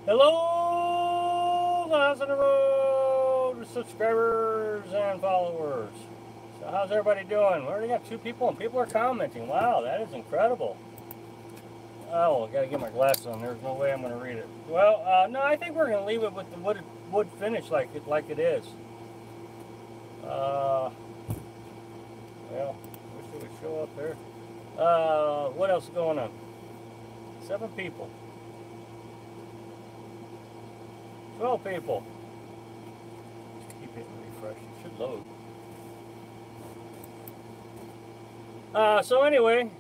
Hello, Miles on the Road subscribers and followers. So how's everybody doing? We already got 2 people and people are commenting. Wow, that is incredible. Oh, I gotta get my glasses on. There's no way I'm gonna read it. Well, no, I think we're gonna leave it with the wood finish like it is. Well, wish it would show up there. What else is going on? 7 people. 12 people. Just keep hitting refresh. It should load. So anyway,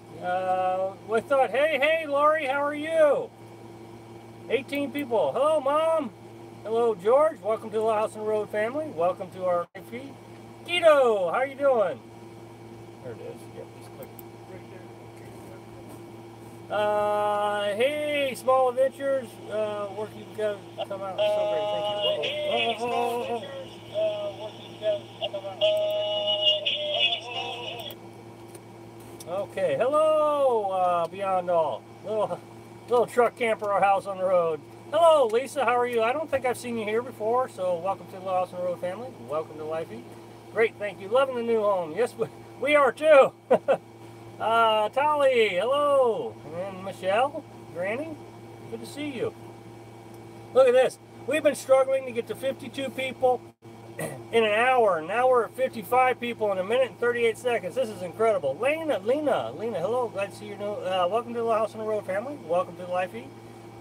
we thought, hey, Lori, how are you? 18 people. Hello, Mom. Hello, George. Welcome to the House and Road family. Welcome to our feed. Guido, how are you doing? There it is. Yep, just click right there. Hey, Small Adventures. Working together. Come out. So great. Thank you. Hey, Small Adventures. Working together. Come out. Okay, hello, Beyond All. Little truck camper or house on the road. Hello, Lisa, how are you? I don't think I've seen you here before, so welcome to the House on the Road family. Welcome to Lifey. Great, thank you. Loving the new home. Yes, we are too. Tali, hello. And Michelle, Granny, good to see you. Look at this. We've been struggling to get to 52 people in an hour. Now we're at 55 people in a minute and 38 seconds. This is incredible. Lena, hello. Glad to see you. Welcome to the House on the Road family. Welcome to the Life Feed.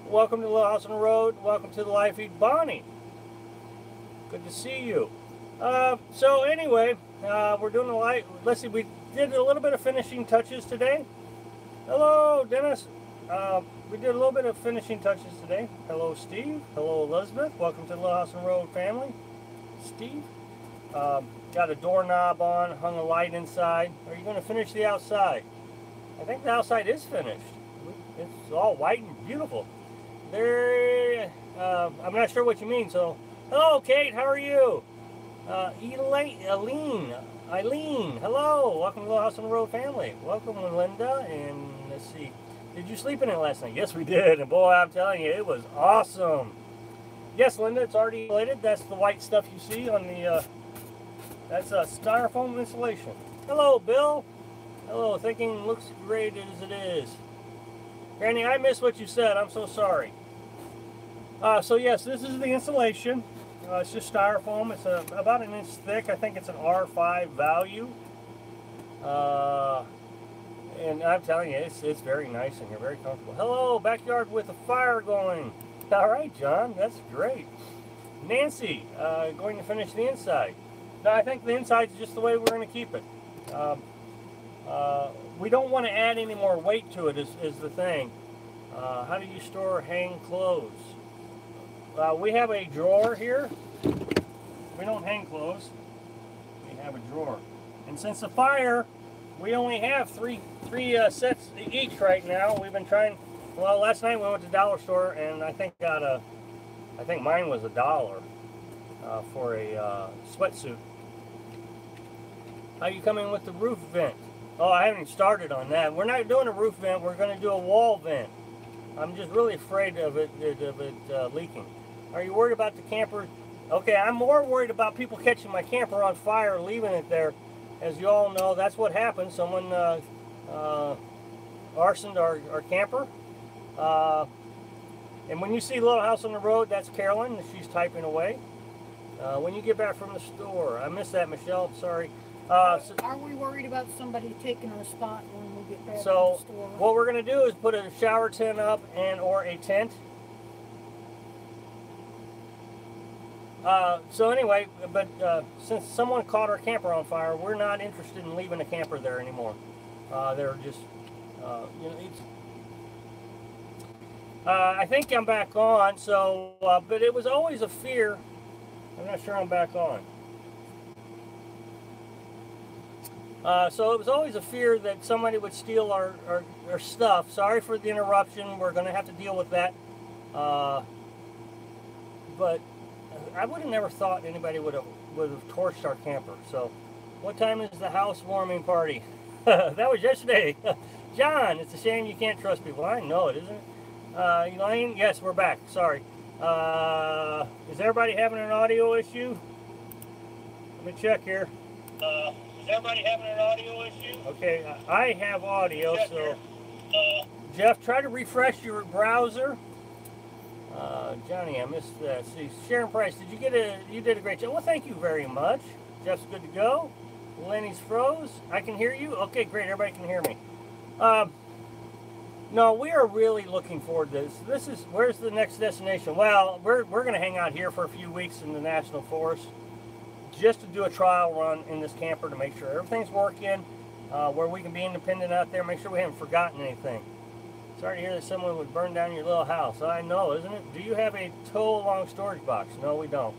Welcome to the House on the Road. Welcome to the Life Feed. Bonnie, good to see you. So anyway, we're doing the light. Let's see, we did a little bit of finishing touches today. Hello, Dennis. We did a little bit of finishing touches today. Hello, Steve. Hello, Elizabeth. Welcome to the House on the Road family. Steve, got a doorknob on, hung a light inside. Are you going to finish the outside? I think the outside is finished. It's all white and beautiful. There, I'm not sure what you mean. So, hello, Kate. How are you? Eileen. Hello. Welcome to the House on the Road family. Welcome, Linda. And let's see. Did you sleep in it last night? Yes, we did. And boy, I'm telling you, it was awesome. Yes, Linda, it's already insulated. That's the white stuff you see on the, that's a styrofoam insulation. Hello, Bill. Hello, thinking looks great as it is. Granny, I missed what you said. I'm so sorry. So yes, this is the insulation. It's just styrofoam. It's about an inch thick. I think it's an R5 value. And I'm telling you, it's very nice in here, very comfortable. Hello, backyard with a fire going. All right, John, that's great. Nancy, going to finish the inside. No, I think the inside's just the way we're going to keep it. We don't want to add any more weight to it is the thing. How do you store hang clothes? We have a drawer here. We don't hang clothes. We have a drawer. And since the fire, we only have three sets each right now. We've been trying. Well, last night we went to the dollar store and I think mine was $1 for a sweatsuit. How you coming with the roof vent? Oh, I haven't started on that. We're not doing a roof vent. We're going to do a wall vent. I'm just really afraid of it leaking. Are you worried about the camper? Okay, I'm more worried about people catching my camper on fire, leaving it there. As you all know, that's what happened. Someone arsoned our camper. And when you see Little House on the Road, that's Carolyn. She's typing away. When you get back from the store. I missed that, Michelle. Sorry. So, are we worried about somebody taking our spot when we get back from the store? So what we're going to do is put a shower tent up and or a tent. So anyway, but since someone caught our camper on fire, we're not interested in leaving a camper there anymore. They're just, you know, it's... I think I'm back on, so, but it was always a fear. I'm not sure I'm back on. So it was always a fear that somebody would steal our stuff. Sorry for the interruption. We're going to have to deal with that. But I would have never thought anybody would have torched our camper. So what time is the housewarming party? That was yesterday. John, it's a shame you can't trust people. I know it, isn't it? Elaine, yes, we're back. Sorry. Is everybody having an audio issue? Let me check here. Is everybody having an audio issue? Okay, I have audio, so Jeff, try to refresh your browser. Johnny, I missed that. See, Sharon Price, you did a great job. Well, thank you very much. Jeff's good to go. Lenny's froze. I can hear you. Okay, great. Everybody can hear me. No, we are really looking forward to this. Where's the next destination? Well, we're going to hang out here for a few weeks in the National Forest just to do a trial run in this camper to make sure everything's working, where we can be independent out there, make sure we haven't forgotten anything. Sorry to hear that someone would burn down your little house. I know, isn't it? Do you have a tow-along storage box? No, we don't.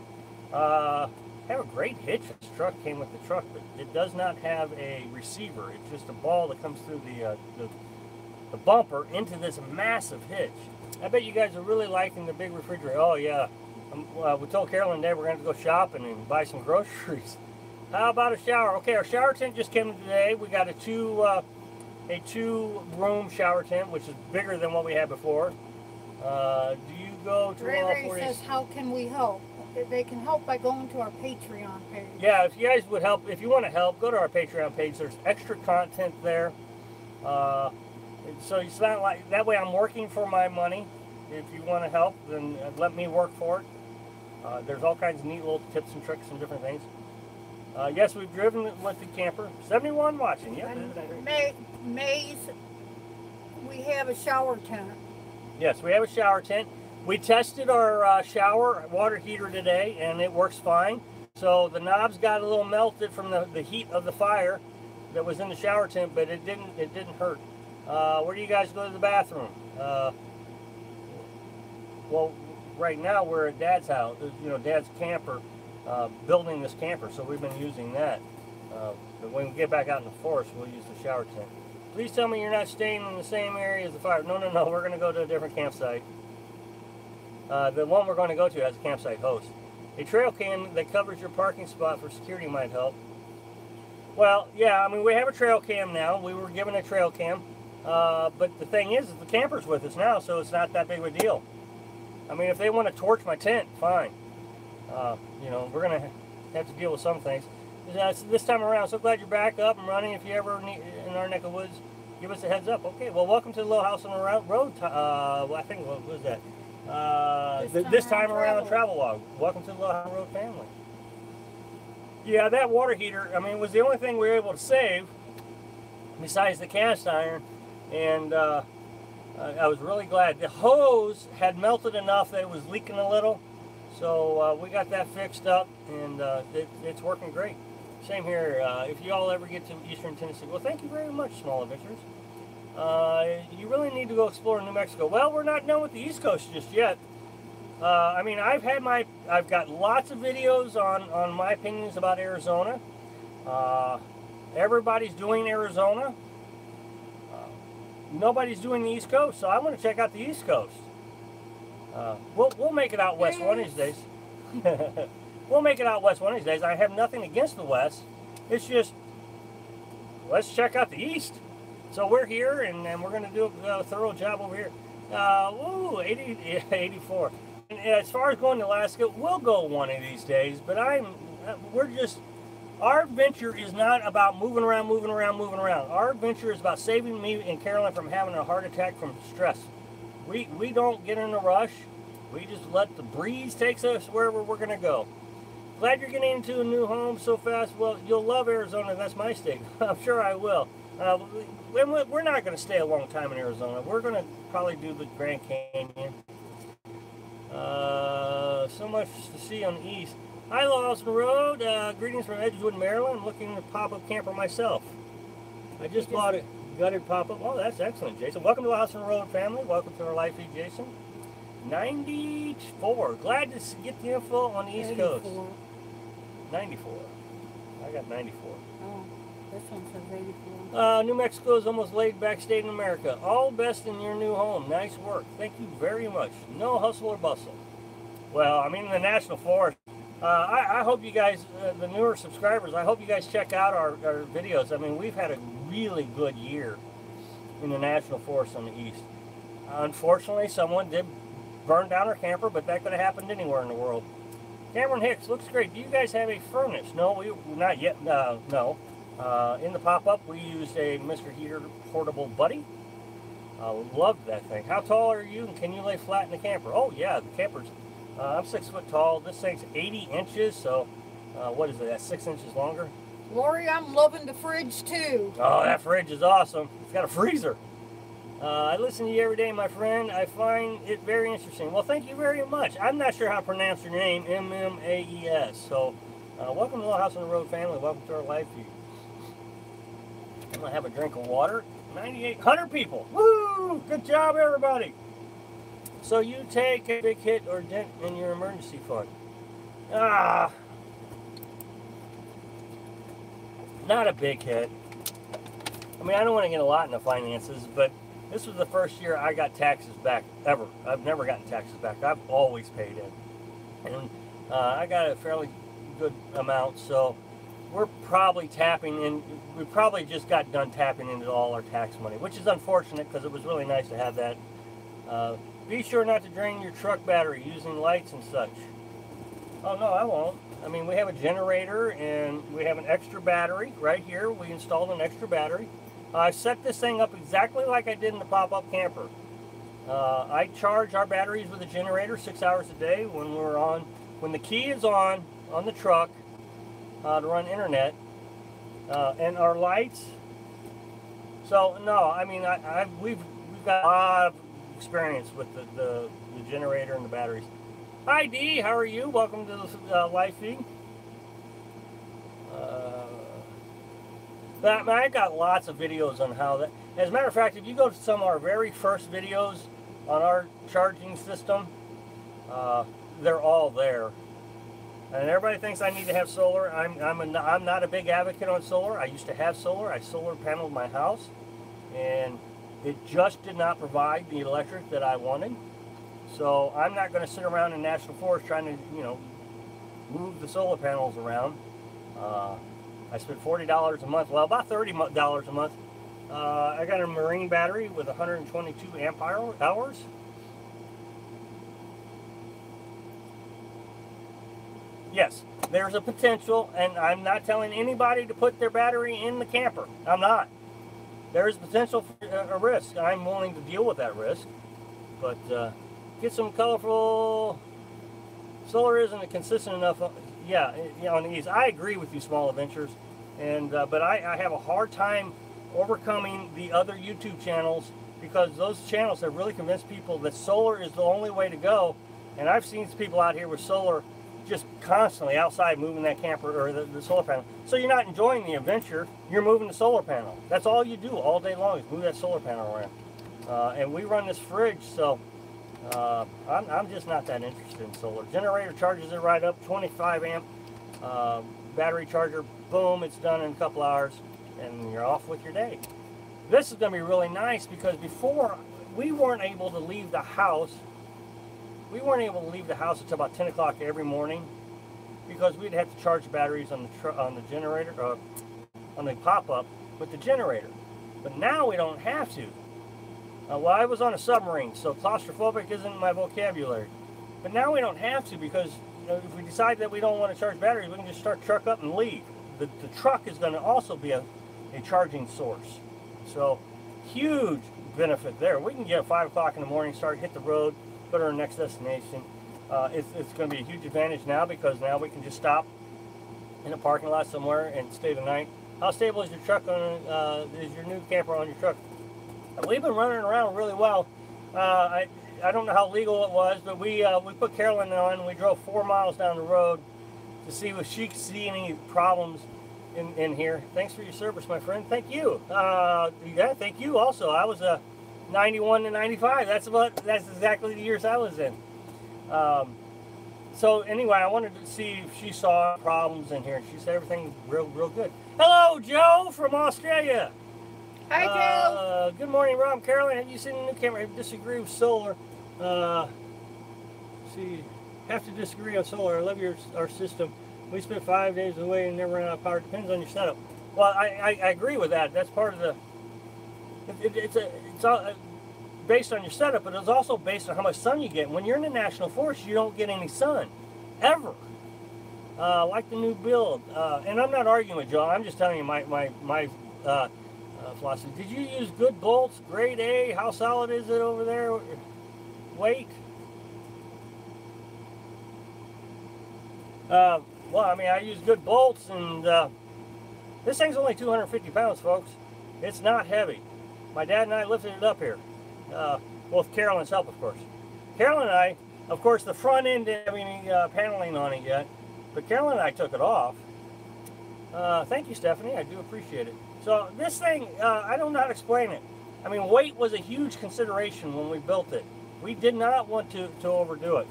Have a great hitch. This truck came with the truck, but it does not have a receiver. It's just a ball that comes through the bumper into this massive hitch. I bet you guys are really liking the big refrigerator. Oh yeah, we told Carolyn and I we're going to go shopping and buy some groceries. How about a shower? Okay, our shower tent just came in today. We got a two-room shower tent, which is bigger than what we had before. Do you go to Ray says, how can we help? They can help by going to our Patreon page. Yeah, if you guys would help, if you want to help, go to our Patreon page. There's extra content there. So it's not like, that way I'm working for my money. If you want to help, then let me work for it. There's all kinds of neat little tips and tricks and different things. Yes, we've driven with the camper. 71 watching. Yeah. Maze, we have a shower tent. Yes, we have a shower tent. We tested our shower water heater today, and it works fine. So the knobs got a little melted from the heat of the fire that was in the shower tent, but it didn't hurt. Where do you guys go to the bathroom? Well, right now we're at Dad's house. Dad's camper, building this camper, so we've been using that. But when we get back out in the forest, we'll use the shower tent. Please tell me you're not staying in the same area as the fire. No, we're going to go to a different campsite. The one we're going to go to has a campsite host. A trail cam that covers your parking spot for security might help. Well, yeah, I mean, we have a trail cam now. We were given a trail cam. But the thing is the camper's with us now, so it's not that big of a deal. I mean, if they want to torch my tent, fine. We're going to have to deal with some things. This time around, so glad you're back up and running. If you ever need in our neck of woods, give us a heads up. Okay, well, welcome to the Little House on the Road. I think, what was that? This time around the travel log. Welcome to the Little House on the Road family. Yeah, that water heater, I mean, was the only thing we were able to save besides the cast iron. And I was really glad. The hose had melted enough that it was leaking a little. So we got that fixed up, and it's working great. Same here. If you all ever get to Eastern Tennessee, well, thank you very much, Small Adventures. You really need to go explore New Mexico. Well, we're not done with the East Coast just yet. I mean, I've got lots of videos on my opinions about Arizona. Everybody's doing Arizona. Nobody's doing the East Coast, so I want to check out the East Coast. We'll make it out west one of these days. We'll make it out west one of these days. I have nothing against the west. It's just, let's check out the east. So we're here, and we're going to do a thorough job over here. 84. And as far as going to Alaska, we'll go one of these days, but our adventure is not about moving around. Our adventure is about saving me and Carolyn from having a heart attack from stress. We don't get in a rush. We just let the breeze take us wherever we're going to go. Glad you're getting into a new home so fast. Well, you'll love Arizona. That's my state. I'm sure I will. We're not going to stay a long time in Arizona. We're going to probably do the Grand Canyon. So much to see on the east. Hi, Lawson Road. Greetings from Edgewood, Maryland. I'm looking to pop-up camper myself. I just bought it. Gutted pop-up. Oh, that's excellent, Jason. Welcome to the House on the Road family. Welcome to our live feed, Jason. 94. Glad to get the info on the East Coast. 94. I got 94. Oh, this one says 84. New Mexico is almost laid back state in America. All best in your new home. Nice work. Thank you very much. No hustle or bustle. Well, I mean, the National Forest. I hope you guys, the newer subscribers, I hope you guys check out our videos. I mean, we've had a really good year in the National Forest on the east. Unfortunately, someone did burned down our camper, but that could have happened anywhere in the world. Cameron Hicks, looks great. Do you guys have a furnace? No, not yet. No. In the pop-up, we used a Mr. Heater Portable Buddy. Loved that thing. How tall are you, and can you lay flat in the camper? Oh, yeah, the camper's... I'm 6 foot tall. This thing's 80 inches, so what is it? That's 6 inches longer? Lori, I'm loving the fridge, too. Oh, that fridge is awesome. It's got a freezer. I listen to you every day, my friend. I find it very interesting. Well, thank you very much. I'm not sure how to pronounce your name, M-M-A-E-S. So, welcome to the House on the Road family. Welcome to our live feed. I'm going to have a drink of water. 9,800 people. Woo! Good job, everybody. So, you take a big hit or dent in your emergency fund. Not a big hit. I mean, I don't want to get a lot in the finances, but this was the first year I got taxes back ever. I've never gotten taxes back. I've always paid in. And I got a fairly good amount, so we're probably tapping in. We probably just got done tapping into all our tax money, which is unfortunate because it was really nice to have that. Be sure not to drain your truck battery using lights and such. Oh, no, I won't. I mean, we have a generator and we have an extra battery right here. We installed an extra battery. I set this thing up exactly like I did in the pop-up camper. I charge our batteries with a generator 6 hours a day when the key is on the truck to run internet, and our lights. So no, I mean we've got a lot of experience with the generator and the batteries. Hi Dee, how are you? Welcome to the live feed. I got lots of videos on how that. As a matter of fact, if you go to some of our very first videos on our charging system, they're all there. And everybody thinks I need to have solar. I'm not a big advocate on solar. I used to have solar. I solar paneled my house, and it just did not provide the electric that I wanted. So I'm not going to sit around in National Forest trying to, move the solar panels around. I spent $40 a month, well, about $30 a month. I got a marine battery with 122 amp hours. Yes, there's a potential, and I'm not telling anybody to put their battery in the camper. I'm not. There is potential for a risk. I'm willing to deal with that risk. But get some colorful... Solar isn't consistent enough. On these. I agree with you, Small Adventures. But I have a hard time overcoming the other YouTube channels because those channels have really convinced people that solar is the only way to go. And I've seen people out here with solar just constantly outside moving that camper or the solar panel. So you're not enjoying the adventure, you're moving the solar panel. That's all you do all day long is move that solar panel around. And we run this fridge, so I'm just not that interested in solar. Generator charges it right up, 25 amp battery charger, boom, it's done in a couple hours, and you're off with your day. This is going to be really nice because before we weren't able to leave the house. We weren't able to leave the house until about 10 o'clock every morning because we'd have to charge batteries on the generator, on the pop-up with the generator. But now we don't have to. Well, I was on a submarine, so claustrophobic isn't my vocabulary. But now we don't have to because if we decide that we don't want to charge batteries, we can just start truck up and leave. The truck is going to also be a charging source. So huge benefit there. We can get at 5 o'clock in the morning, hit the road, go to our next destination. It's going to be a huge advantage now because now we can just stop in a parking lot somewhere and stay the night. How stable is your truck is your new camper on your truck? We've been running around really well. I don't know how legal it was, but we put Carolyn on and we drove 4 miles down the road to see if she could see any problems in here. Thanks for your service, my friend. Thank you. Yeah, thank you also. I was 91 to 95. That's exactly the years I was in. So anyway, I wanted to see if she saw problems in here. She said everything's real good. Hello, Joe from Australia. Hi, Joe. Good morning, Rob. Carolyn, have you seen the new camera? I disagree with solar. See, have to disagree on solar. I love our system. We spent 5 days away and never ran out of power. Depends on your setup. Well, I agree with that. That's part of the. based on your setup, but it's also based on how much sun you get. When you're in the national forest, you don't get any sun, ever. Like the new build. And I'm not arguing with John. I'm just telling you my philosophy. Did you use good bolts, grade A? How solid is it over there? Weight? Well, I mean, I use good bolts, and this thing's only 250 pounds, folks. It's not heavy. My dad and I lifted it up here. With Carolyn's help, of course. Carolyn and I, of course, the front end didn't have any paneling on it yet, but Carolyn and I took it off. Thank you, Stephanie. I do appreciate it. So this thing, I don't know how to explain it. I mean, weight was a huge consideration when we built it. We did not want to overdo it.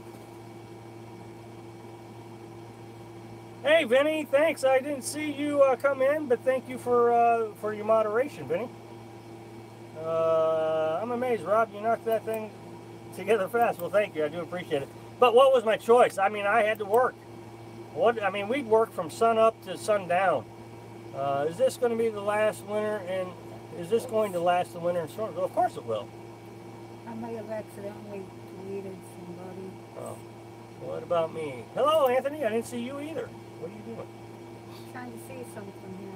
Hey, Vinny, thanks. I didn't see you come in, but thank you for your moderation, Vinny. I'm amazed, Rob, you knocked that thing together fast. Well, thank you. I do appreciate it. But what was my choice? I mean, I had to work. I mean, we'd work from sun up to sundown. Is this going to be the last winter, and is this going to last the winter and storms? Well, of course it will. I may have accidentally deleted somebody. Oh, what about me? Hello, Anthony. I didn't see you either. What are you doing? Trying to see something here.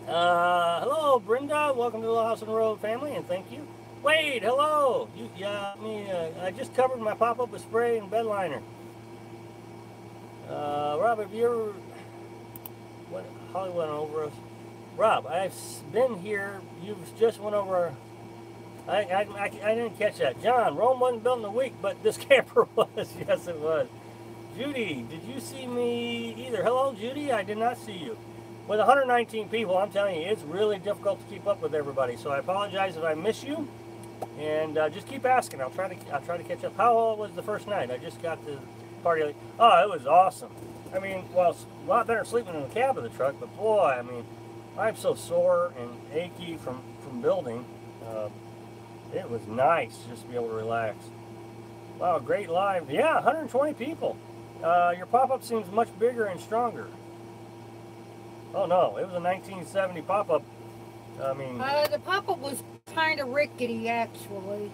Hello, Brenda. Welcome to the House on the Road family, and thank you. Wade, hello. I just covered my pop-up with spray and bed liner. Rob, have you ever... What, Holly went over us. Rob, I've been here. You just went over... I didn't catch that. John, Rome wasn't built in a week, but this camper was. Yes, it was. Judy, did you see me either? Hello, Judy. I did not see you. With 119 people, I'm telling you, it's really difficult to keep up with everybody. So I apologize if I miss you, and just keep asking. I'll try to catch up. How was the first night? I just got to party. Oh, it was awesome. I mean, well, it's a lot better sleeping in the cab of the truck, but boy, I mean, I'm so sore and achy from building. It was nice just to be able to relax. Wow, great live. Yeah, 120 people. Your pop-up seems much bigger and stronger. Oh no, it was a 1970 pop-up. I mean... the pop-up was kind of rickety, actually.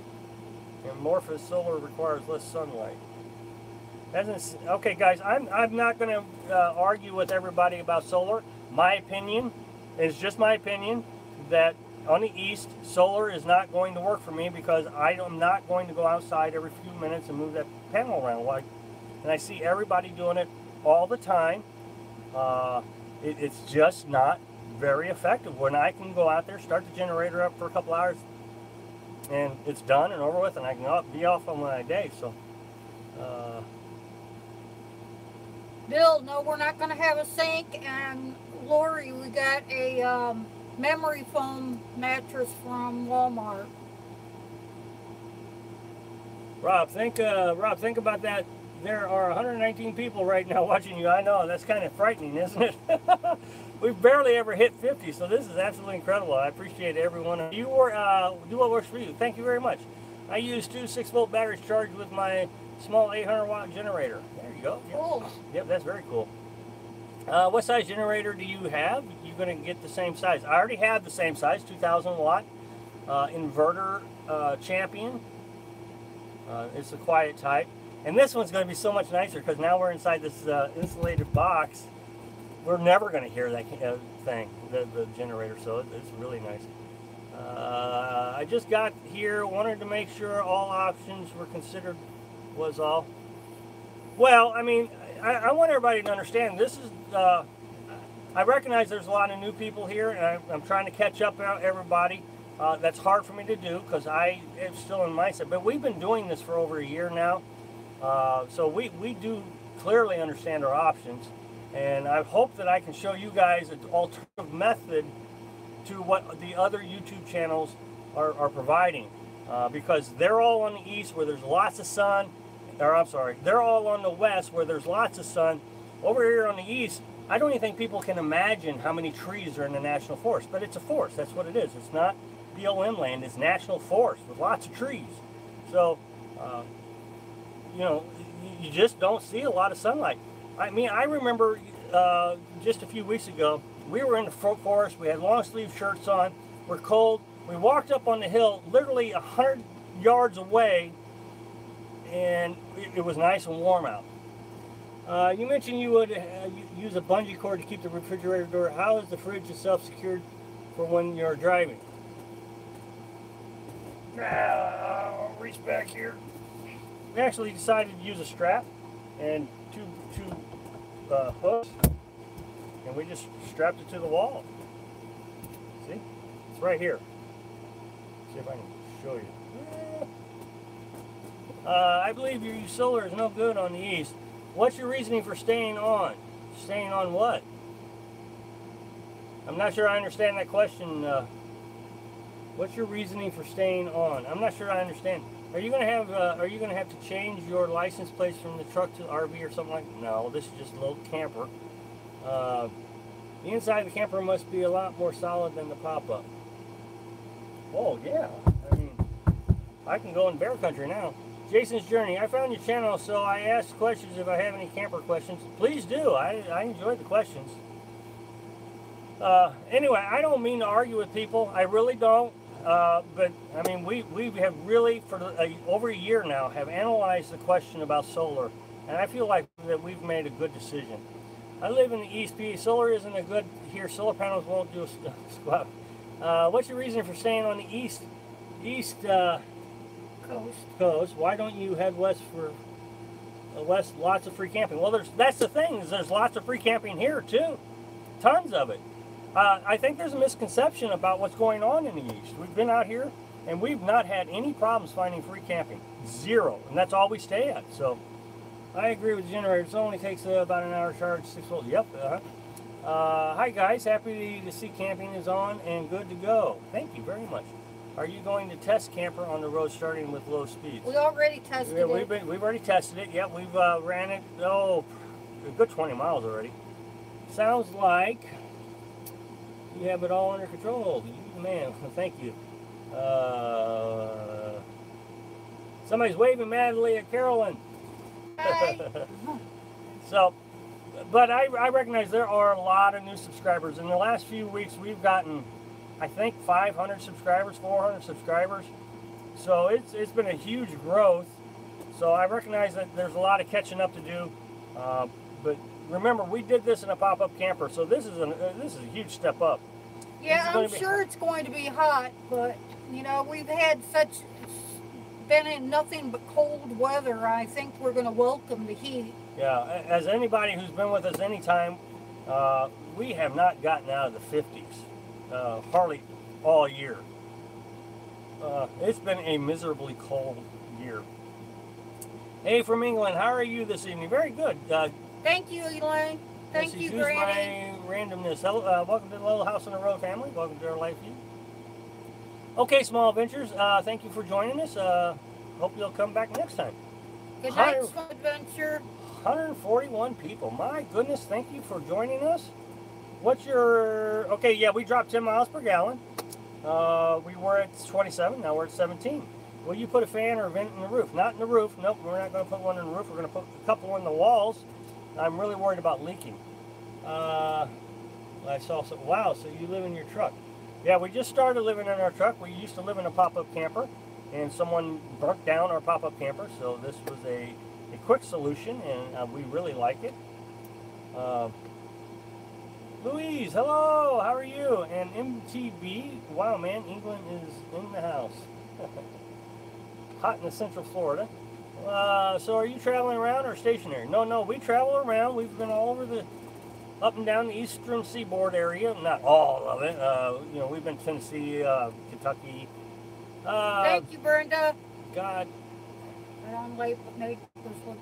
Amorphous solar requires less sunlight. Okay, guys, I'm not going to argue with everybody about solar. My opinion is just my opinion that on the east, solar is not going to work for me because I am not going to go outside every few minutes and move that panel around. And I see everybody doing it all the time. It's just not very effective. When I can go out there, start the generator up for a couple hours, and it's done and over with, and I can be off on my day. So, Bill, no, we're not going to have a sink. And Lori, we got a memory foam mattress from Walmart. Rob, think about that. There are 119 people right now watching you. I know, that's kind of frightening, isn't it? We've barely ever hit 50, so this is absolutely incredible. I appreciate everyone. You do what works for you. Thank you very much. I use 2 6-volt batteries charged with my small 800-watt generator. There you go. Yep. Cool. Yep, that's very cool. What size generator do you have? You're going to get the same size. I already have the same size, 2,000-watt inverter Champion. It's the quiet type. And this one's going to be so much nicer because now we're inside this insulated box. We're never going to hear that thing, the generator, so it's really nice. I just got here, wanted to make sure all options were considered, was all. Well, I mean, I want everybody to understand this is, I recognize there's a lot of new people here, and I'm trying to catch up everybody. That's hard for me to do because I am still in mindset, but we've been doing this for over a year now. So we do clearly understand our options, and I hope that I can show you guys an alternative method to what the other YouTube channels are providing, because they're all on the east where there's lots of sun, or I'm sorry, they're all on the west where there's lots of sun. Over here on the east, I don't even think people can imagine how many trees are in the national forest, but it's a forest, that's what it is. It's not BLM land, it's national forest with lots of trees. So, you know, you just don't see a lot of sunlight. I mean, I remember just a few weeks ago, we were in the forest, we had long sleeve shirts on, we're cold, we walked up on the hill, literally 100 yards away, and it was nice and warm out. You mentioned you would use a bungee cord to keep the refrigerator door. How is the fridge itself secured for when you're driving? I'll reach back here. We actually decided to use a strap and two hooks, and we just strapped it to the wall. See? It's right here. See if I can show you. I believe your solar is no good on the east. What's your reasoning for staying on? Staying on what? I'm not sure I understand that question. What's your reasoning for staying on? I'm not sure I understand. Are you gonna have to change your license plates from the truck to RV or something like that? No, this is just a little camper. The inside of the camper must be a lot more solid than the pop-up. Oh yeah, I mean, I can go in bear country now. Jason's Journey. I found your channel, so I asked questions if I have any camper questions. Please do. I enjoyed the questions. Anyway, I don't mean to argue with people. I really don't. But I mean, we have really for over a year now have analyzed the question about solar, and I feel like that we've made a good decision. I live in the East PA. Solar isn't a good here. Solar panels won't do a squat. What's your reason for staying on the east coast? Why don't you head west for west? Lots of free camping. Well, that's the thing, is there's lots of free camping here too, tons of it. I think there's a misconception about what's going on in the east. We've been out here and we've not had any problems finding free camping. Zero, and that's all we stay at. So I agree with the generator. It only takes about an hour to charge 6 volts. Yep. Hi guys, happy to see camping is on and good to go. Thank you very much. Are you going to test camper on the road starting with low speeds? We already tested it. We've already tested it. Yep, we've ran it, a good 20 miles already. Sounds like you have it all under control. You the man. Thank you. Somebody's waving madly at Carolyn. Hi. So, but I recognize there are a lot of new subscribers. In the last few weeks, we've gotten, I think, 500 subscribers, 400 subscribers. So it's been a huge growth. So I recognize that there's a lot of catching up to do. But remember, we did this in a pop-up camper, so this is a huge step up. Yeah, I'm sure it's going to be hot, but you know, we've had been in nothing but cold weather. I think we're going to welcome the heat. Yeah, as anybody who's been with us any time, we have not gotten out of the 50s, hardly all year. It's been a miserably cold year. Hey, from England, how are you this evening? Very good. Thank you, Elaine. Thank you, Granny. My randomness. Hello, welcome to the Little House on the Road family. Welcome to our life view. Okay, Small Adventures, thank you for joining us. Hope you'll come back next time. Good night, Small Adventure. 141 people. My goodness, thank you for joining us. What's your... Okay, yeah, we dropped 10 miles per gallon. We were at 27, now we're at 17. Will you put a fan or a vent in the roof? Not in the roof. Nope, we're not going to put one in the roof. We're going to put a couple in the walls. I'm really worried about leaking. I saw some... Wow, so you live in your truck. Yeah, we just started living in our truck. We used to live in a pop-up camper, and someone burnt down our pop-up camper, so this was a quick solution, and we really like it. Louise, hello, how are you? And MTB, wow, man, England is in the house. Hot in the Central Florida. So are you traveling around or stationary? No, we travel around. We've been all over up and down the eastern seaboard area. Not all of it. You know, we've been to Tennessee, Kentucky. Thank you, Brenda. God. Right on late, but was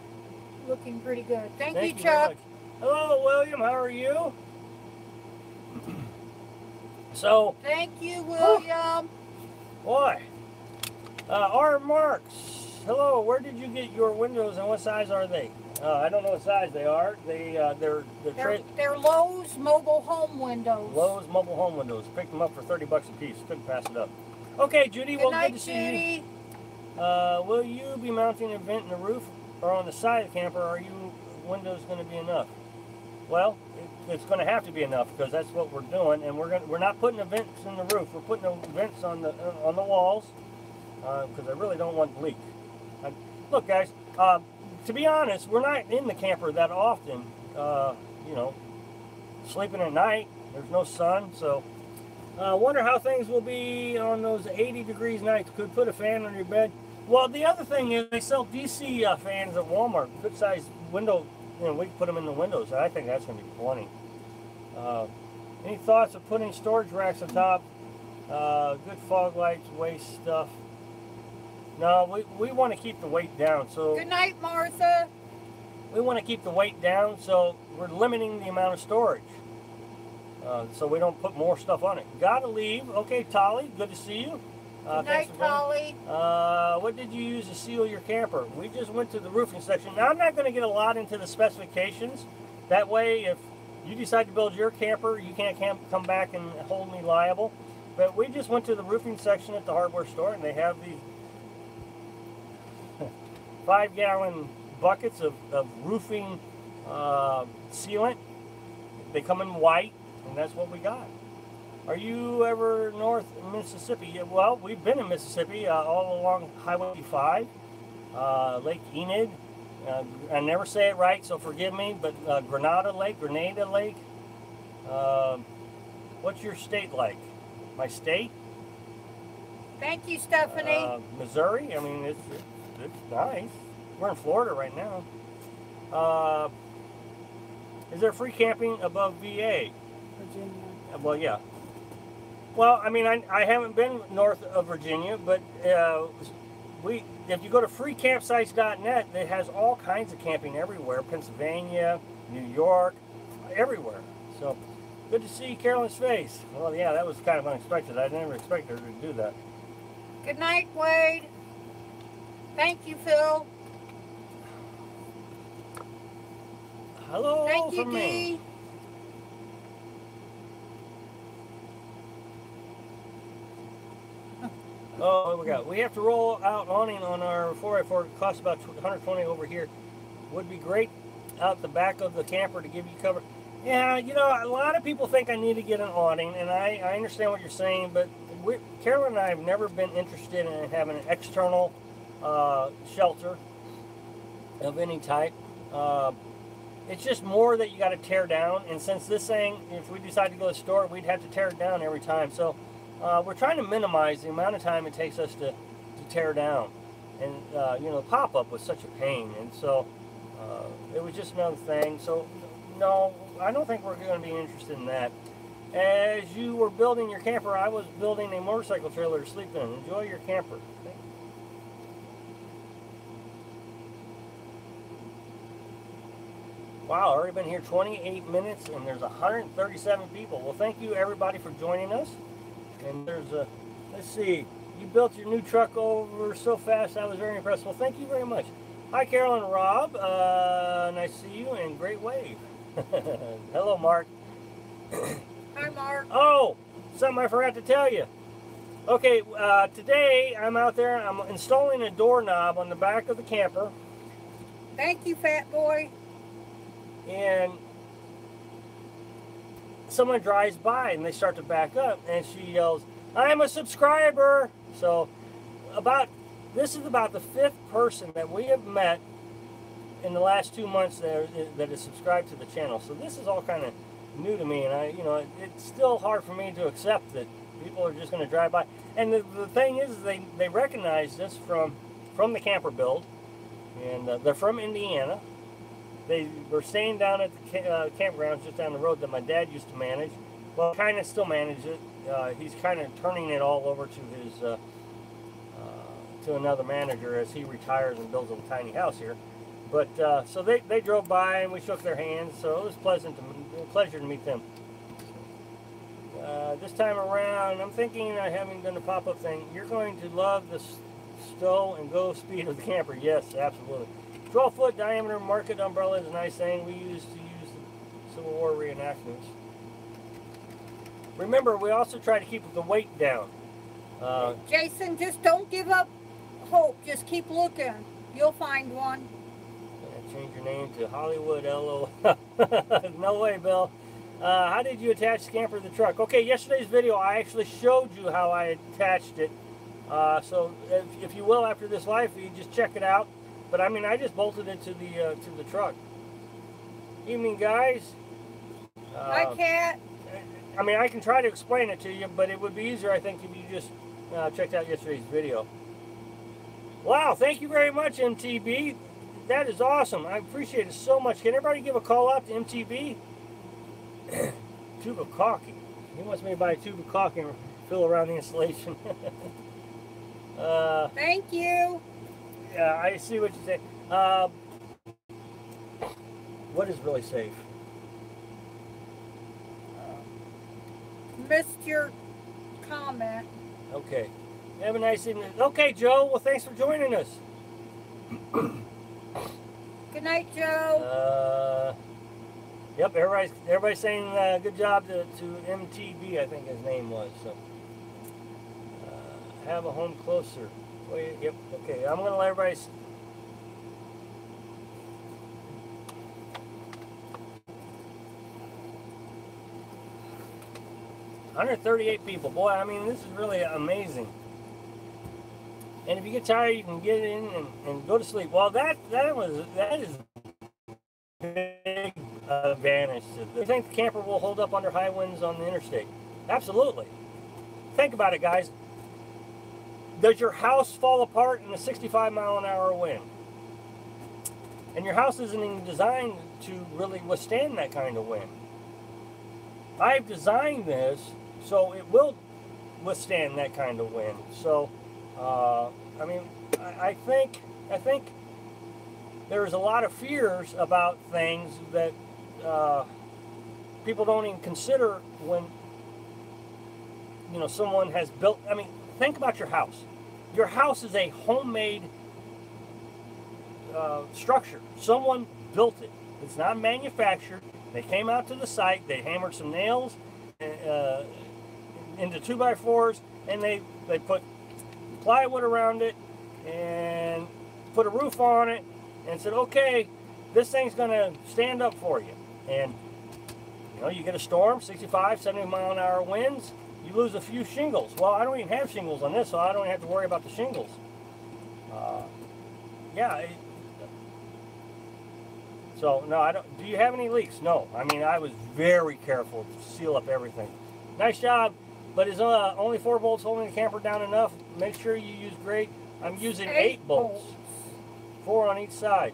looking pretty good. Thank you, Chuck. Hello, William. How are you? So. Thank you, William. Boy. R. Marks. Hello, where did you get your windows and what size are they? I don't know what size they are. They're Lowe's mobile home windows. Lowe's mobile home windows. Picked them up for 30 bucks a piece. Couldn't pass it up. Okay, Judy. Good night, good to Judy. see you. Will you be mounting a vent in the roof or on the side of the camper? Are you windows going to be enough? Well, it's going to have to be enough because that's what we're doing, and we're not putting the vents in the roof. We're putting the vents on the walls. because I really don't want to leak. Look, guys, to be honest, we're not in the camper that often. You know, sleeping at night. There's no sun, so I wonder how things will be on those 80 degrees nights. Could put a fan on your bed. Well, the other thing is they sell DC fans at Walmart, good size window. You know, we can put them in the windows. I think that's going to be plenty. Any thoughts of putting storage racks on top? Good fog lights, waste stuff. No, we want to keep the weight down. So Good night, Martha. we want to keep the weight down, so we're limiting the amount of storage. So we don't put more stuff on it. Gotta leave. Okay, Tolly, good to see you. Good night, Tolly. What did you use to seal your camper? We just went to the roofing section. Now, I'm not going to get a lot into the specifications. That way, if you decide to build your camper, you can't come back and hold me liable. But we just went to the roofing section at the hardware store, and they have these 5-gallon buckets of roofing sealant. They come in white, and that's what we got. Are you ever north in Mississippi? Yeah, well, we've been in Mississippi all along Highway 5, Lake Enid. I never say it right, so forgive me, but Grenada Lake. What's your state like? My state? Thank you, Stephanie. Missouri. I mean, it's nice. We're in Florida right now. Is there free camping above VA? Virginia. Well, yeah. Well, I mean, I haven't been north of Virginia, but if you go to freecampsites.net, it has all kinds of camping everywhere. Pennsylvania, New York, everywhere. So, good to see Carolyn's face. Well, yeah, that was kind of unexpected. I never expected her to do that. Good night, Wade. Thank you, Phil. Hello Thank you, from me. Dee. Oh, what we got? We have to roll out awning on our 4x4. It costs about $120 over here. Would be great out the back of the camper to give you cover. Yeah, you know, a lot of people think I need to get an awning, and I understand what you're saying, but Carolyn and I have never been interested in having an external shelter of any type. It's just more that you got to tear down, and since this thing, if we decide to go to the store, we'd have to tear it down every time. So we're trying to minimize the amount of time it takes us to tear down. And, you know, pop-up was such a pain, and so it was just another thing. So, no, I don't think we're going to be interested in that. As you were building your camper, I was building a motorcycle trailer to sleep in. Enjoy your camper. Okay? Wow, already been here 28 minutes, and there's 137 people. Well, thank you, everybody, for joining us. And there's a, let's see, you built your new truck over so fast, I was very impressed. Well, thank you very much. Hi, Carolyn and Rob. Nice to see you, and great wave. Hello, Mark. Hi, Mark. Oh, something I forgot to tell you. Okay, today I'm out there, I'm installing a doorknob on the back of the camper. Thank you, fat boy. And someone drives by and they start to back up, and she yells, "I'm a subscriber." So this is about the 5th person that we have met in the last 2 months that is subscribed to the channel. So this is all kind of new to me, and it's still hard for me to accept that people are just going to drive by. And the thing is, they recognize this from the camper build, and they're from Indiana. They were staying down at the campgrounds just down the road that my dad used to manage. Well, kind of still manages it. He's kind of turning it all over to his to another manager as he retires and builds a tiny house here. But so they drove by and we shook their hands. So it was a pleasure to meet them. This time around, I'm thinking I haven't done the pop-up thing. You're going to love the stow and go speed of the camper. Yes, absolutely. 12-foot diameter market umbrella is a nice thing we used to use the Civil War reenactments. Remember, we also try to keep the weight down. Jason, just don't give up hope. Just keep looking. You'll find one. Change your name to Hollywood LO. No way, Bill. How did you attach the camper to the truck? Okay, yesterday's video, I actually showed you how I attached it. So if you will, after this life, you just check it out. But I mean, I just bolted it to the truck. Evening, guys. Hi, Cat. I mean, I can try to explain it to you, but it would be easier, I think, if you just checked out yesterday's video. Wow, thank you very much, MTB. That is awesome. I appreciate it so much. Can everybody give a call out to MTB? Tube of caulking. He wants me to buy a tube of caulking and fill around the installation. Thank you. Yeah, I see what you say. What is really safe? Missed your comment. Okay. Have a nice evening. Okay, Joe. Well, thanks for joining us. Good night, Joe. Yep. Everybody's saying good job to MTB. I think his name was. So have a home closer. Wait, yep. Okay. I'm gonna let everybody. 138 people. Boy, I mean, this is really amazing. And if you get tired, you can get in and go to sleep. Well, that is a big advantage. Do you think the camper will hold up under high winds on the interstate? Absolutely. Think about it, guys. Does your house fall apart in a 65-mile-an-hour wind? And your house isn't even designed to really withstand that kind of wind. I've designed this so it will withstand that kind of wind. So, I mean, I think there's a lot of fears about things that people don't even consider when, you know, someone has built. I mean, think about your house. Your house is a homemade structure. Someone built it. It's not manufactured. They came out to the site. They hammered some nails into 2x4s, and they put plywood around it and put a roof on it and said, okay, this thing's going to stand up for you. And, you know, you get a storm, 65, 70-mile-an-hour winds, you lose a few shingles. Well, I don't even have shingles on this, so I don't even have to worry about the shingles. Yeah. So, no, I don't. Do you have any leaks? No. I mean, I was very careful to seal up everything. Nice job. But is only 4 bolts holding the camper down enough? Make sure you use grade. I'm using 8 bolts. 4 on each side.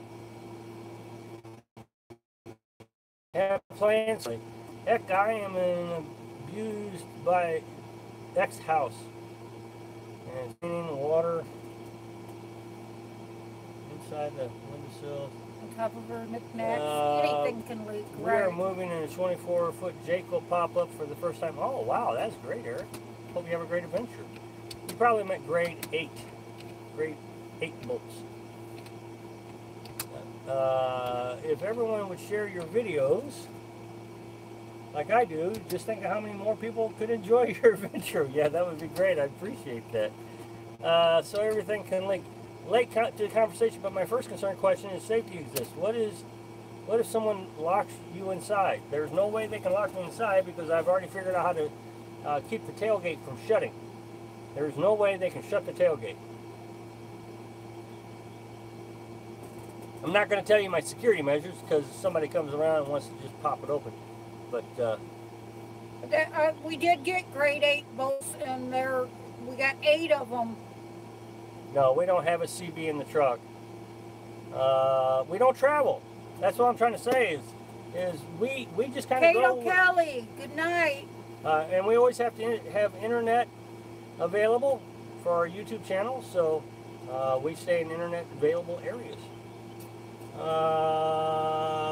Have plans. Heck, I am abused by ex-house. And cleaning water inside the windowsills. On top of her knickknacks, anything can leak. We are moving in a 24-foot Jake will pop up for the first time. Oh, wow, that's great, Eric. Hope you have a great adventure. You probably meant grade 8. Grade 8 bolts. If everyone would share your videos, like I do, just think of how many more people could enjoy your adventure. Yeah, that would be great. I appreciate that. So everything can link. Late to the conversation, but my first concern question is safety exists. What if someone locks you inside? There's no way they can lock me inside because I've already figured out how to keep the tailgate from shutting. There's no way they can shut the tailgate. I'm not going to tell you my security measures because somebody comes around and wants to just pop it open. But we did get grade 8 bolts, and we got 8 of them. No, we don't have a CB in the truck. We don't travel. That's what I'm trying to say is we just kind of go. Kato Kelly, good night. And we always have to have internet available for our YouTube channel, so we stay in internet available areas.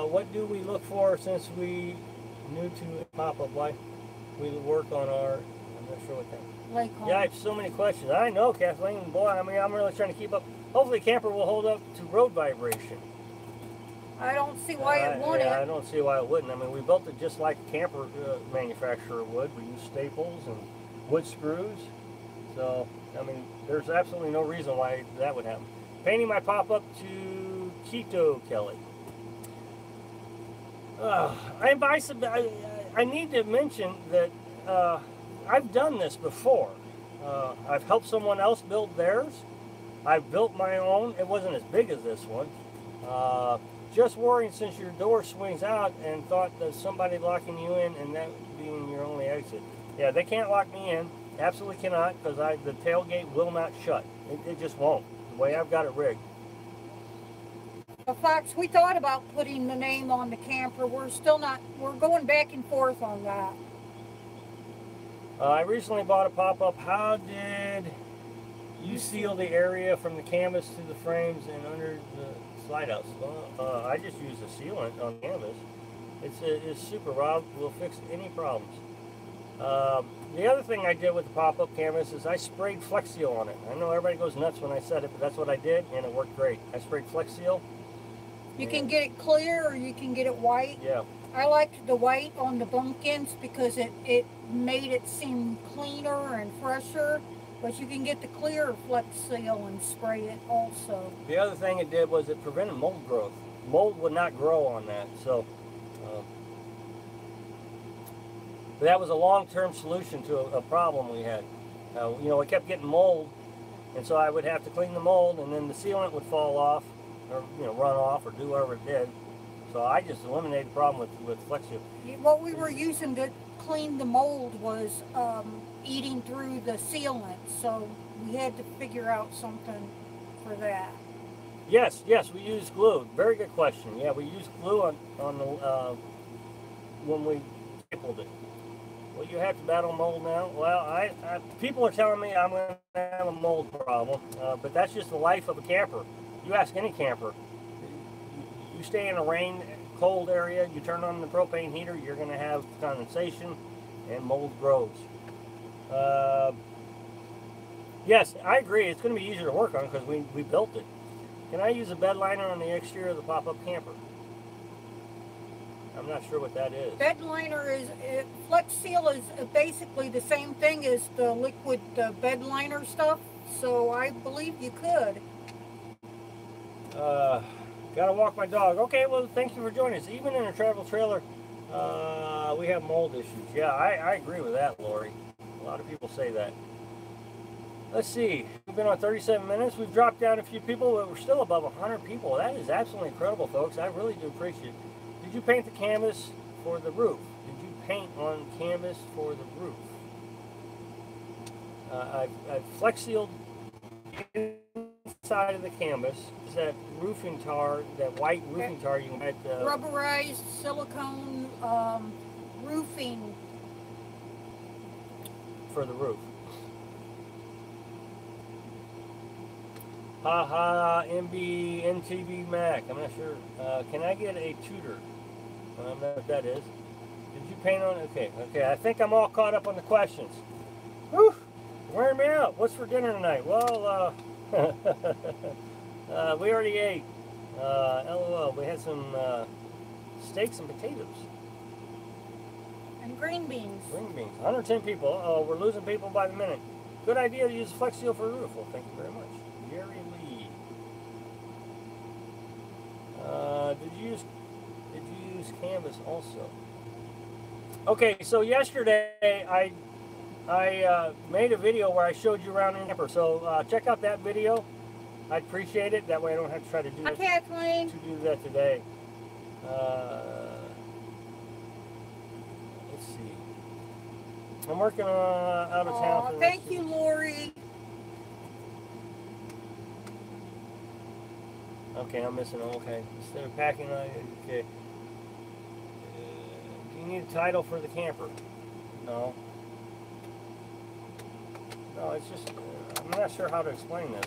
What do we look for since we new to pop-up life? We work on our. I'm not sure what that. Yeah, I have so many questions. I know, Kathleen. Boy, I mean, I'm really trying to keep up. Hopefully, the camper will hold up to road vibration. I don't see why it wouldn't. Yeah, I don't see why it wouldn't. I mean, we built it just like a camper manufacturer would. We use staples and wood screws. So, I mean, there's absolutely no reason why that would happen. Painting my pop-up to Keto Kelly. I need to mention that I've done this before. I've helped someone else build theirs. I've built my own. It wasn't as big as this one. Just worrying since your door swings out and thought that somebody locking you in and that being your only exit. Yeah, they can't lock me in. Absolutely cannot, because the tailgate will not shut. It just won't. The way I've got it rigged. Fox, we thought about putting the name on the camper. We're still not. We're going back and forth on that. I recently bought a pop-up. How did you seal the area from the canvas to the frames and under the slide outs? I just use a sealant on canvas. It's super, Rob. Will fix any problems. The other thing I did with the pop-up canvas is I sprayed Flex Seal on it. I know everybody goes nuts when I said it, but that's what I did, and it worked great. I sprayed Flex Seal. You can get it clear or you can get it white. Yeah. I liked the white on the bumpkins because it made it seem cleaner and fresher. But you can get the clear Flex Seal and spray it also. The other thing it did was it prevented mold growth. Mold would not grow on that, so that was a long-term solution to a problem we had. You know, we kept getting mold, and so I would have to clean the mold, and then the sealant would fall off, or run off, or do whatever it did. So I just eliminated the problem with Flex Seal. What we were using to clean the mold was eating through the sealant, so we had to figure out something for that. Yes, we use glue. Very good question. Yeah, we used glue on the when we stapled it. Well, you have to battle mold now. Well, people are telling me I'm going to have a mold problem, but that's just the life of a camper. You ask any camper. You stay in a rain, cold area, you turn on the propane heater, you're going to have condensation and mold grows. Yes, I agree. It's going to be easier to work on because we built it. Can I use a bed liner on the exterior of the pop-up camper? I'm not sure what that is. Bed liner is, Flex Seal is basically the same thing as the liquid bed liner stuff, so I believe you could. Gotta walk my dog. Okay, well, thank you for joining us. Even in a travel trailer, we have mold issues. Yeah, I agree with that, Lori. A lot of people say that. Let's see. We've been on 37 minutes. We've dropped down a few people, but we're still above 100 people. That is absolutely incredible, folks. I really do appreciate it. Did you paint the canvas for the roof? Did you paint on canvas for the roof? I've Flex Sealed inside of the canvas. Is that roofing tar, that white roofing tar you can get? Rubberized silicone roofing. For the roof. Haha, MB, NTV Mac. I'm not sure. Can I get a tutor? I don't know what that is. Did you paint on it? Okay. I think I'm all caught up on the questions. Whew! Wearing me out. What's for dinner tonight? Well, we already ate. LOL. We had some steaks and potatoes. And green beans. Green beans. 110 people. Uh-oh, we're losing people by the minute. Good idea to use Flex Seal for a roof. Well, thank you very much. Gary Lee. Did you use canvas also? Okay, so yesterday I made a video where I showed you around in the camper. So check out that video. I'd appreciate it. That way I don't have to try to do that today. Let's see. I'm working on out of town. Thank you, Lori. Okay, I'm missing. Okay, instead of packing, okay. Do you need a title for the camper? No. No, it's just I'm not sure how to explain this.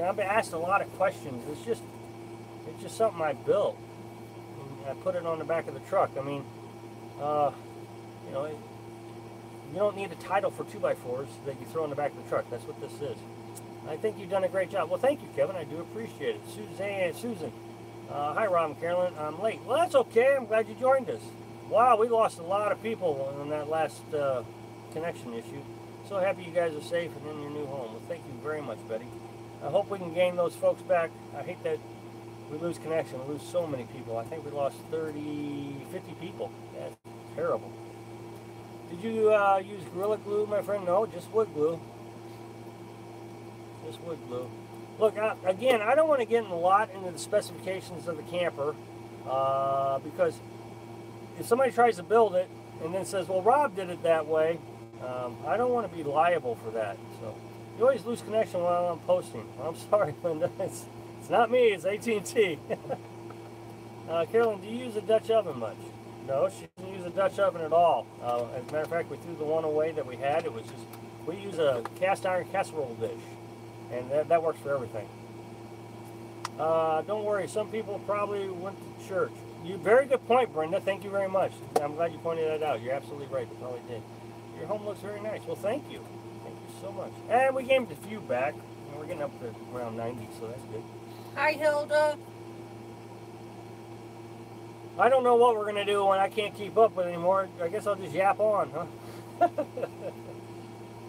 I've been asked a lot of questions. It's just something I built. And I put it on the back of the truck. I mean, you know, you don't need a title for 2x4s that you throw in the back of the truck. That's what this is. I think you've done a great job. Well, thank you, Kevin. I do appreciate it. Susan. Hi, Rob and Carolyn. I'm late. Well, that's okay. I'm glad you joined us. Wow, we lost a lot of people on that last connection issue. So happy you guys are safe and in your new home. Well, thank you very much, Betty. I hope we can gain those folks back. I hate that we lose connection. We lose so many people. I think we lost 50 people. That's terrible. Did you use Gorilla Glue, my friend? No, just wood glue. This wood glue. Look, again, I don't want to get a lot into the specifications of the camper because if somebody tries to build it and then says, well, Rob did it that way, I don't want to be liable for that. So you always lose connection while I'm posting. I'm sorry, Linda. It's not me. It's AT&T. Carolyn, do you use a Dutch oven much? No, she doesn't use a Dutch oven at all. As a matter of fact, we threw the one away that we had. It was just, we use a cast iron casserole dish, and that works for everything. Don't worry, some people probably went to church. Very good point, Brenda. Thank you very much. I'm glad you pointed that out. You're absolutely right. They probably did. Your home looks very nice. Well, thank you. Thank you so much. And we gained a few back. And we're getting up to around 90, so that's good. Hi, Hilda. I don't know what we're going to do when I can't keep up with it anymore. I guess I'll just yap on,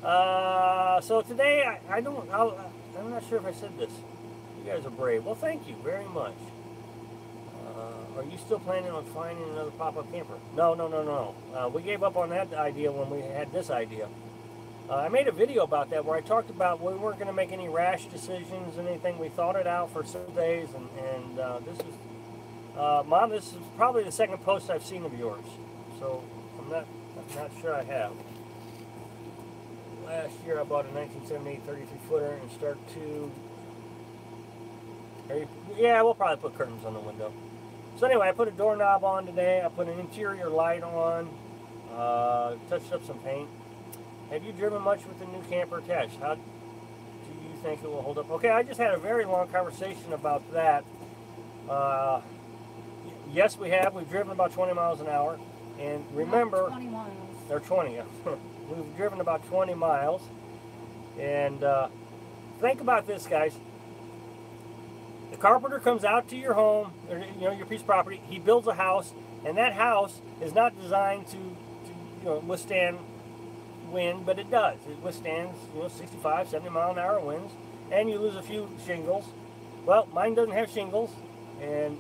huh? So today, I'm not sure if I said this. You guys are brave. Well, thank you very much. Are you still planning on finding another pop-up camper? No. We gave up on that idea when we had this idea. I made a video about that where I talked about we weren't going to make any rash decisions and anything. We thought it out for several days, and this is, Mom, this is probably the second post I've seen of yours. So I'm not sure I have. Last year I bought a 1978 33-footer and start to. Yeah, we'll probably put curtains on the window. So anyway, I put a doorknob on today. I put an interior light on. Touched up some paint. Have you driven much with the new camper attached? How do you think it will hold up? Okay, I just had a very long conversation about that. Yes, we have. We've driven about 20 miles an hour. And remember, 20 miles. They're 20. We've driven about 20 miles. And think about this, guys. The carpenter comes out to your home, or your piece of property. He builds a house, and that house is not designed to withstand wind, but it does. It withstands 65, 70 mile an hour winds, and you lose a few shingles. Well, mine doesn't have shingles, and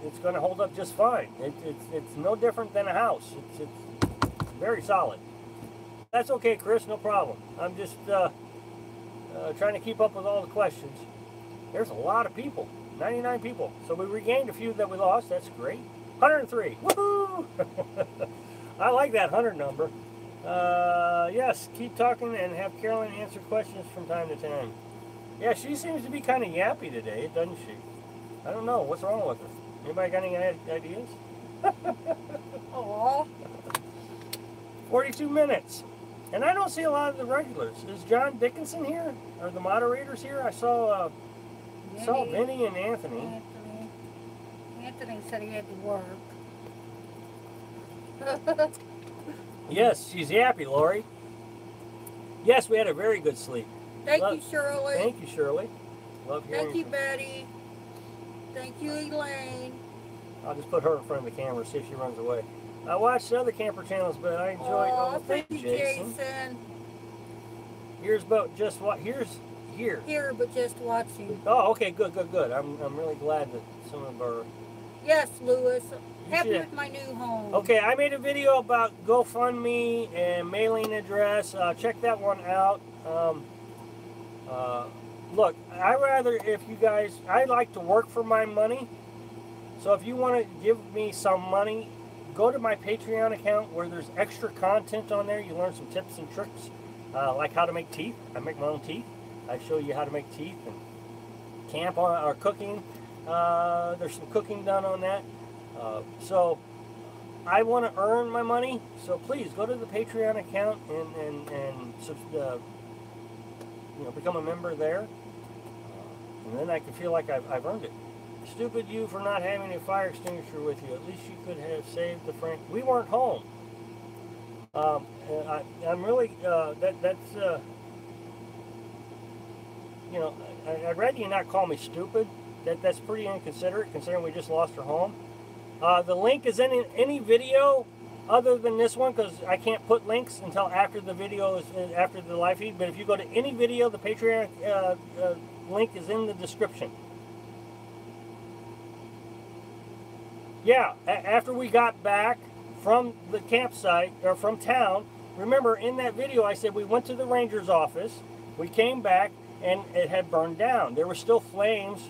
it's going to hold up just fine. It's no different than a house. It's very solid. That's okay, Chris. No problem. I'm just trying to keep up with all the questions. There's a lot of people, 99 people. So we regained a few that we lost. That's great. 103. Woohoo! I like that 100 number. Yes, keep talking and have Carolyn answer questions from time to time. Yeah, she seems to be kind of yappy today, doesn't she? I don't know. What's wrong with her? Anybody got any ideas? Aww. 42 minutes. And I don't see a lot of the regulars. Is John Dickinson here? Are the moderators here? I saw Vinny and Anthony. Anthony said he had to work. Yes, she's happy, Lori. Yes, we had a very good sleep. Thank you, Shirley. Thank you, Shirley. Love hearing. Thank you, Betty. Thank you, Elaine. I'll just put her in front of the camera, see if she runs away. I watched other camper channels, but I enjoy. Thank you, Jason. Here's about just what here. Here, but just watching. Oh, okay, good. I'm really glad that some of our. Yes, Lewis. Happy with my new home. Okay, I made a video about GoFundMe and mailing address. Check that one out. Look, I like to work for my money. So if you want to give me some money, go to my Patreon account where there's extra content on there. You learn some tips and tricks, like how to make teeth. I make my own teeth. I show you how to make teeth and camp on or cooking. There's some cooking done on that. So I want to earn my money. So please go to the Patreon account and become a member there. And then I can feel like I've earned it. Stupid you for not having a fire extinguisher with you. At least you could have saved the friend. We weren't home. I'm really I'd rather you not call me stupid. That's pretty inconsiderate considering we just lost our home. The link is in any video other than this one because I can't put links until after the video is after the live feed. But if you go to any video, the Patreon link is in the description. Yeah, after we got back from the campsite or from town, remember in that video I said we went to the ranger's office, we came back, and it had burned down. There were still flames.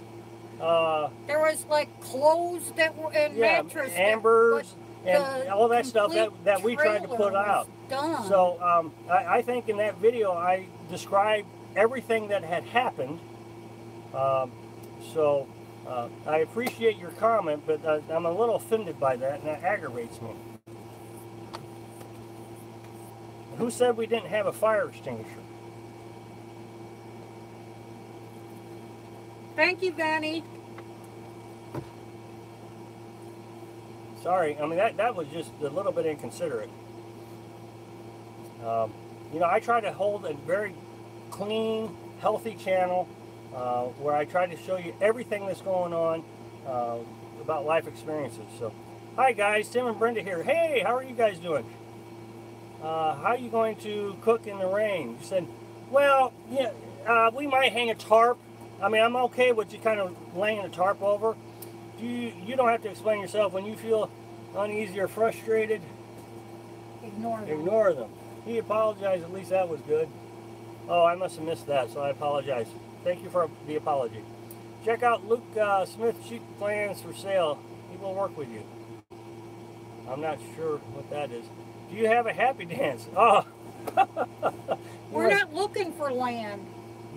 There was like clothes that were and yeah, mattress, ambers, and all that stuff that we tried to put out. Done. So I think in that video I described everything that had happened. So I appreciate your comment, but I'm a little offended by that, and that aggravates me. Who said we didn't have a fire extinguisher? Thank you, Vanny. Sorry, I mean that was just a little bit inconsiderate. You know, I try to hold a very clean, healthy channel where I try to show you everything that's going on about life experiences. So, hi guys, Tim and Brenda here. Hey, how are you guys doing? How are you going to cook in the rain? You said, well, yeah, we might hang a tarp. I mean, I'm okay with you kind of laying a tarp over. You don't have to explain yourself. When you feel uneasy or frustrated, ignore them. He apologized. At least that was good. Oh, I must have missed that, so I apologize. Thank you for the apology. Check out Luke Smith Sheep Plans for Sale. He will work with you. I'm not sure what that is. Do you have a happy dance? Oh. We're not looking for land.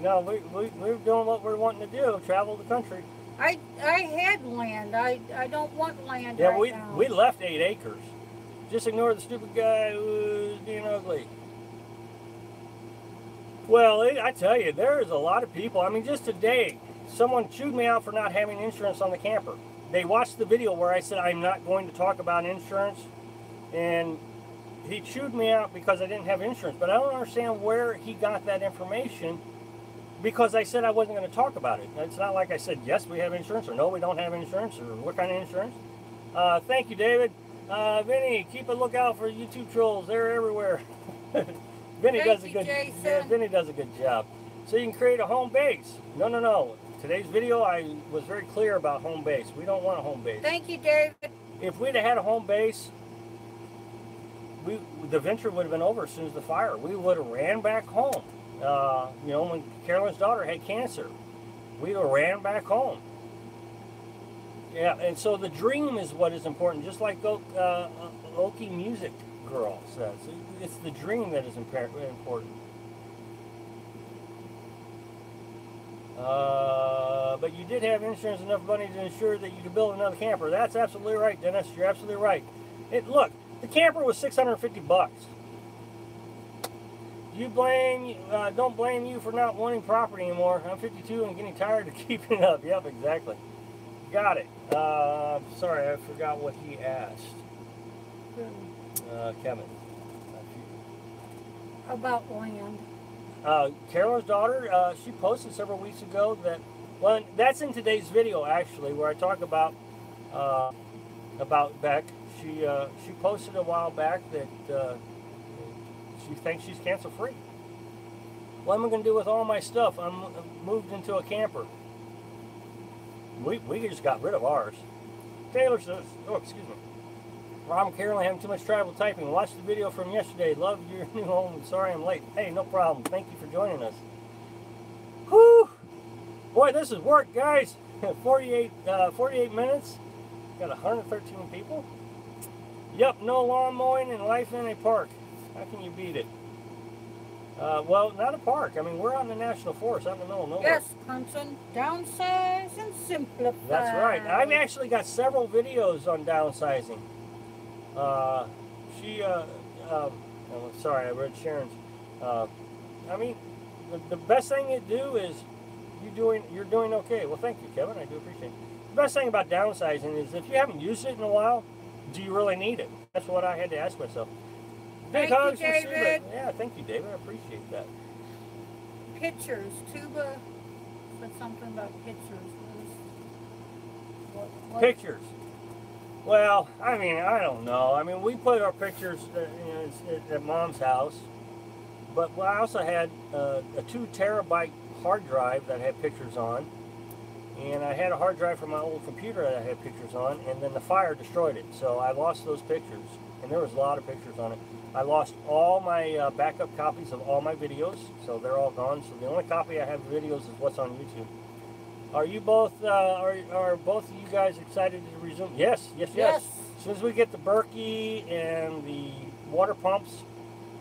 No, we're doing what we're wanting to do, travel the country. I had land. I don't want land yeah, right now. we left 8 acres. Just ignore the stupid guy who's being ugly. Well, I tell you, there is a lot of people. I mean, just today, someone chewed me out for not having insurance on the camper. They watched the video where I said I'm not going to talk about insurance, and he chewed me out because I didn't have insurance. But I don't understand where he got that information, because I said I wasn't going to talk about it. It's not like I said, yes, we have insurance, or no, we don't have insurance, or what kind of insurance. Thank you, David. Vinny, keep a lookout for YouTube trolls. They're everywhere. Vinny does a good job. So you can create a home base. No. Today's video, I was very clear about home base. We don't want a home base. Thank you, David. If we'd have had a home base, the venture would have been over as soon as the fire. We would have ran back home. You know, when Carolyn's daughter had cancer, we ran back home. Yeah, and so the dream is what is important, just like Okie Music Girl says. It's the dream that is important. But you did have insurance, enough money to ensure that you could build another camper. That's absolutely right, Dennis. You're absolutely right. Look, the camper was $650. Don't blame you for not wanting property anymore. I'm 52 and getting tired of keeping it up. Yep, exactly. Got it. Sorry, I forgot what he asked. Kevin. About land. Carolyn's daughter, she posted several weeks ago that, well, that's in today's video actually, where I talk about Beck. She posted a while back that she thinks she's cancer free. What am I going to do with all my stuff? I'm moved into a camper. We just got rid of ours. Taylor says, oh, excuse me. I'm Carolyn, having too much trouble typing. Watched the video from yesterday. Love your new home. Sorry I'm late. Hey, no problem. Thank you for joining us. Whew! Boy, this is work, guys. 48 minutes. Got 113 people. Yep, no lawn mowing and life in a park. How can you beat it? Well, not a park. I mean, we're out in the National Forest, out in the middle of nowhere. Yes, Crimson. Downsize and simplify. That's right. I've actually got several videos on downsizing. Sorry, I read Sharon's. I mean, the best thing you do is you're doing okay. Well, thank you, Kevin. I do appreciate it. The best thing about downsizing is if you haven't used it in a while, do you really need it? That's what I had to ask myself. Big hugs you, David. Yeah, thank you, David. I appreciate that. Pictures. Tuba said something about pictures. What? Pictures. Well, I mean, I don't know. I mean, we put our pictures at Mom's house, but I also had a 2 terabyte hard drive that I had pictures on, and I had a hard drive from my old computer that I had pictures on, and then the fire destroyed it, so I lost those pictures. and there was a lot of pictures on it. I lost all my backup copies of all my videos, so they're all gone. So the only copy I have of videos is what's on YouTube. Are you both, are both of you guys excited to resume? Yes, yes, yes. As soon as we get the Berkey and the water pumps,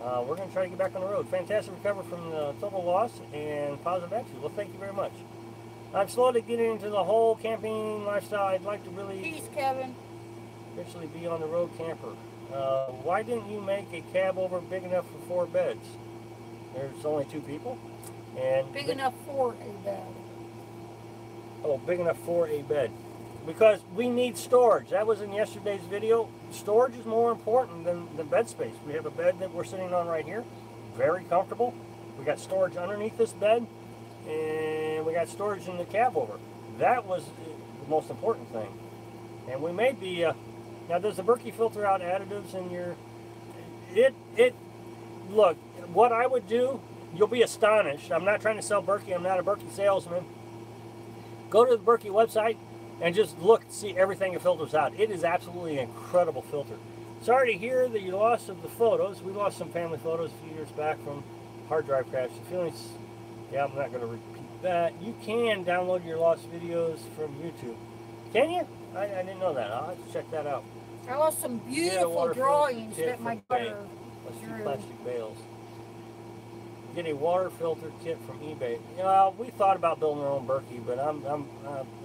we're going to try to get back on the road. Fantastic recovery from the total loss and positive attitude. Well, thank you very much. I'm slowly getting into the whole camping lifestyle. I'd like to really Peace, Kevin. eventually be on the road camper. Why didn't you make a cab over big enough for 4 beds? There's only 2 people. And big enough for a bed. Oh, big enough for a bed. Because we need storage. That was in yesterday's video. Storage is more important than the bed space. We have a bed that we're sitting on right here. Very comfortable. We got storage underneath this bed. And we got storage in the cab over. That was the most important thing. And we may be... now, does the Berkey filter out additives in your... Look, what I would do, you'll be astonished. I'm not trying to sell Berkey. I'm not a Berkey salesman. Go to the Berkey website and just look, see everything it filters out. It is absolutely an incredible filter. Sorry to hear the loss of the photos. We lost some family photos a few years back from hard drive crash. The feelings, yeah, I'm not going to repeat that. You can download your lost videos from YouTube. Can you? I didn't know that. I'll have to check that out. I lost some beautiful drawings that my daughter drew. Plastic bales. Get a water filter kit from eBay. You know, we thought about building our own Berkey, but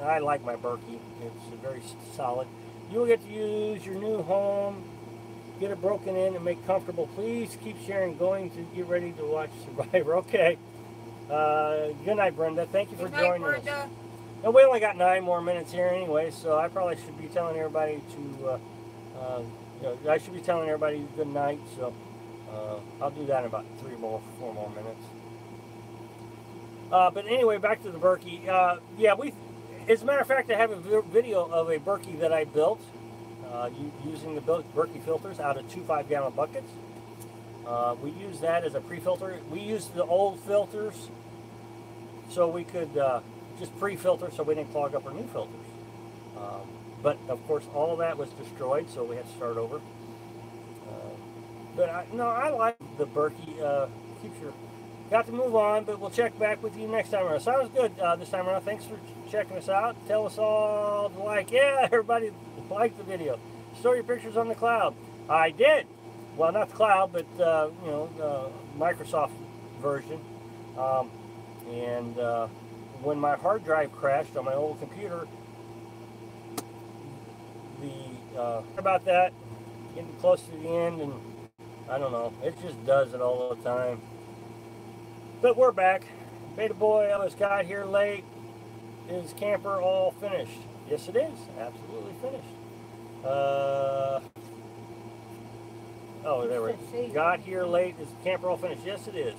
I like my Berkey. It's very solid. You will get to use your new home, get it broken in, and make comfortable. Please keep sharing. Going to get ready to watch Survivor. Okay. Good night, Brenda. Thank you for joining us. And we only got 9 more minutes here anyway, so I probably should be telling everybody to. I should be telling everybody good night. So. I'll do that in about 4 more minutes. But anyway, back to the Berkey. Yeah, as a matter of fact, I have a video of a Berkey that I built using the Berkey filters out of 2 5-gallon buckets. We use that as a pre-filter. We used the old filters so we could just pre-filter so we didn't clog up our new filters. But of course, all of that was destroyed, so we had to start over. But I like the Berkey. Got to move on, but we'll check back with you next time around. Sounds good this time around. Thanks for checking us out. Tell us all to like. Yeah, everybody liked the video. Store your pictures on the cloud. I did. Well, not the cloud, but Microsoft version. When my hard drive crashed on my old computer, about that, getting close to the end, and I don't know, it just does it all the time. But we're back. Beta Boy Ellis got here late. Is camper all finished? Yes, it is. Absolutely finished. There we go. Got here late. Is camper all finished? Yes, it is.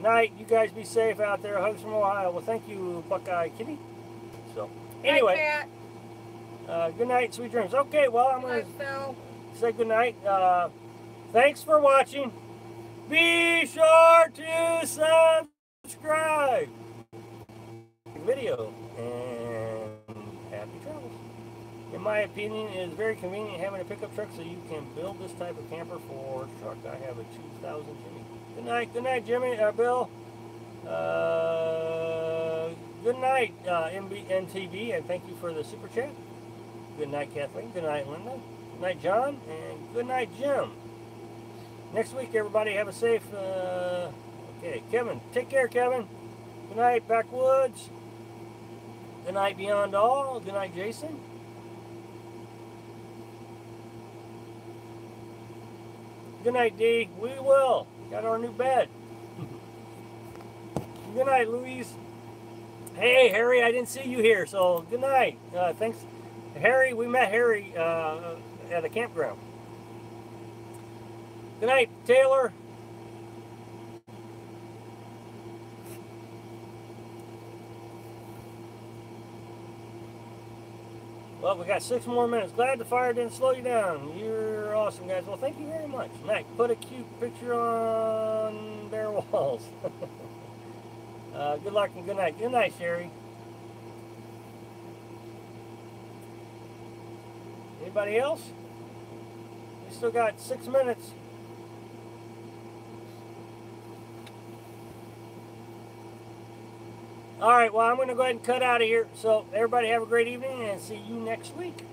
Night. You guys be safe out there. Hugs from Ohio. Well, thank you, Buckeye Kitty. So, anyway. Good night. Sweet dreams. Okay, well, I'm going to say good night. Thanks for watching. Be sure to subscribe. Video and happy travels. In my opinion, it is very convenient having a pickup truck so you can build this type of camper for truck. I have a 2000 Jimmy. Good night, Jimmy. Bill. Good night, NTV, and thank you for the super chat. Good night, Kathleen. Good night, Linda. Good night, John, and good night, Jim. Next week, everybody, have a safe, okay, Kevin. Take care, Kevin. Good night, Backwoods. Good night, Beyond All. Good night, Jason. Good night, Dee. We will. Got our new bed. Good night, Louise. Hey, Harry, I didn't see you here, so good night. Thanks. Harry, we met Harry at a campground. Good night, Taylor. Well, we got 6 more minutes. Glad the fire didn't slow you down. You're awesome, guys. Well, thank you very much. Night. Put a cute picture on their walls. Good luck and good night. Good night, Sherry. Anybody else? We still got 6 minutes. All right, well, I'm going to go ahead and cut out of here. So everybody have a great evening and see you next week.